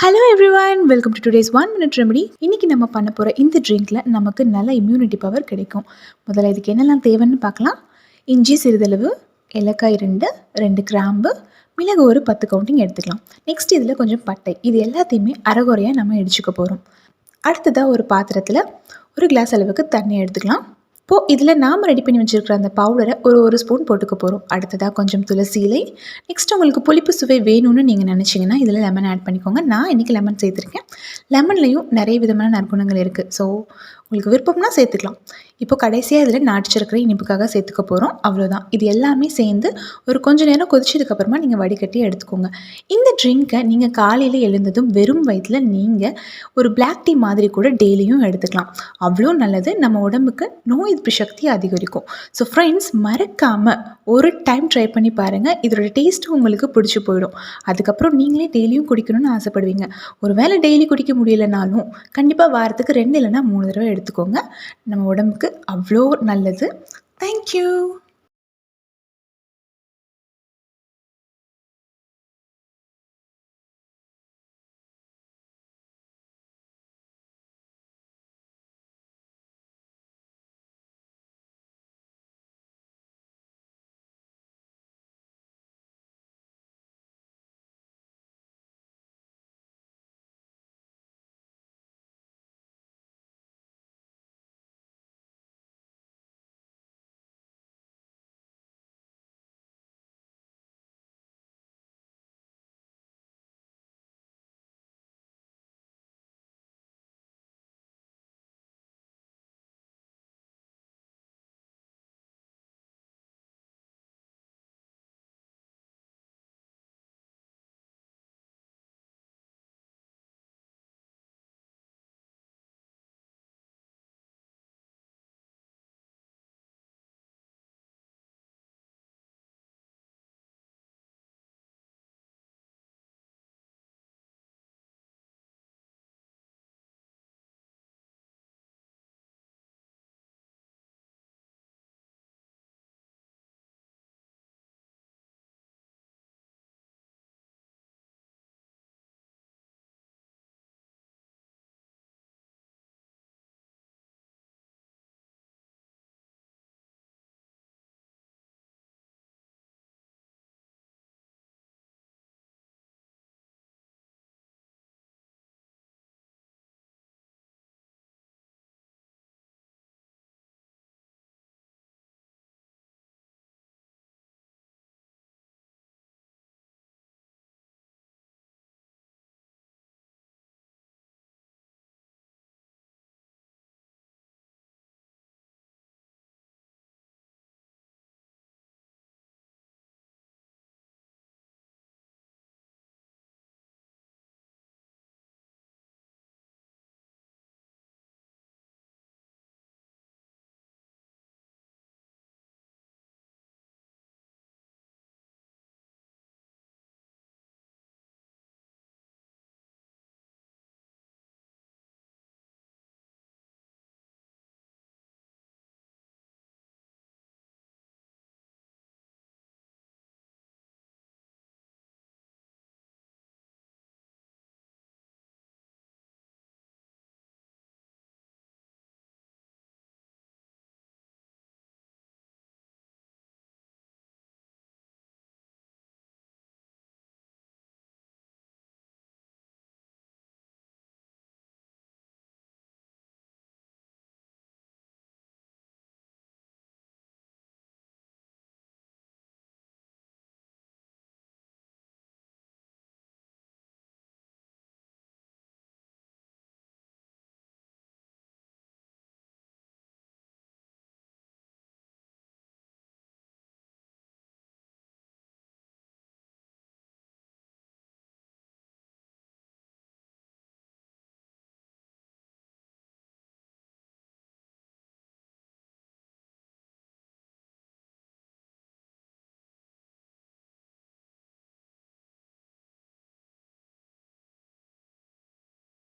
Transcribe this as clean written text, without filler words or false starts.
Hello everyone, welcome to today's 1 minute remedy. இன்றைக்கி நம்ம பண்ண போகிற இந்த ட்ரிங்க்கில் நமக்கு நல்ல இம்யூனிட்டி பவர் கிடைக்கும். முதல்ல இதுக்கு என்னெல்லாம் தேவைன்னு பார்க்கலாம். இஞ்சி சிறிதளவு, ஏலக்காய் 2 கிராம்பு, மிளகு ஒரு 10 கவுண்டிங் எடுத்துக்கலாம். நெக்ஸ்ட் இதில் கொஞ்சம் பட்டை, இது எல்லாத்தையுமே அரைகுறையாக நம்ம இடிச்சுக்க போகிறோம். அடுத்ததாக ஒரு பாத்திரத்தில் ஒரு கிளாஸ் அளவுக்கு தண்ணி எடுத்துக்கலாம். இப்போது இதில் நாம் ரெடி பண்ணி வச்சுருக்கிற அந்த பவுடரை ஒரு ஸ்பூன் போட்டுக்க போகிறோம். அடுத்ததாக கொஞ்சம் துளசி இலை. நெக்ஸ்ட் உங்களுக்கு புளிப்பு சுவை வேணும்னு நீங்கள் நினச்சிங்கன்னா இதில் லெமன் ஆட் பண்ணிக்கோங்க. நான் இன்றைக்கி லெமன் சேர்த்துருக்கேன். லெமன்லேயும் நிறைய விதமான நற்குணங்கள் இருக்குது. ஸோ உங்களுக்கு விருப்பம்னா சேர்த்துக்கலாம். இப்போ கடைசியாக இதில் நாட்டு சர்க்கரை இனிப்புக்காக சேர்த்துக்க போகிறோம். அவ்வளோதான். இது எல்லாமே சேர்ந்து ஒரு கொஞ்சம் நேரம் கொதிச்சதுக்கப்புறமா நீங்கள் வடிகட்டி எடுத்துக்கோங்க. இந்த ட்ரிங்க்கை நீங்கள் காலையில் எழுந்ததும் வெறும் வயிற்றில் நீங்கள் ஒரு பிளாக் டீ மாதிரி கூட டெய்லியும் எடுத்துக்கலாம். அவ்வளோ நல்லது. நம்ம உடம்புக்கு நோய் எதிர்ப்பு சக்தி அதிகரிக்கும். ஸோ ஃப்ரெண்ட்ஸ், மறக்காமல் ஒரு டைம் ட்ரை பண்ணி பாருங்கள். இதோட டேஸ்ட்டு உங்களுக்கு பிடிச்சி போயிடும். அதுக்கப்புறம் நீங்களே டெய்லியும் குடிக்கணும்னு ஆசைப்படுவீங்க. ஒரு வேளை டெய்லி குடிக்க முடியலைனாலும் கண்டிப்பாக வாரத்துக்கு 2 இல்லைனா 3 தடவை எடுத்துக்கோங்க. நம்ம உடம்புக்கு அவ்வளோ நல்லது. தேங்க்யூ.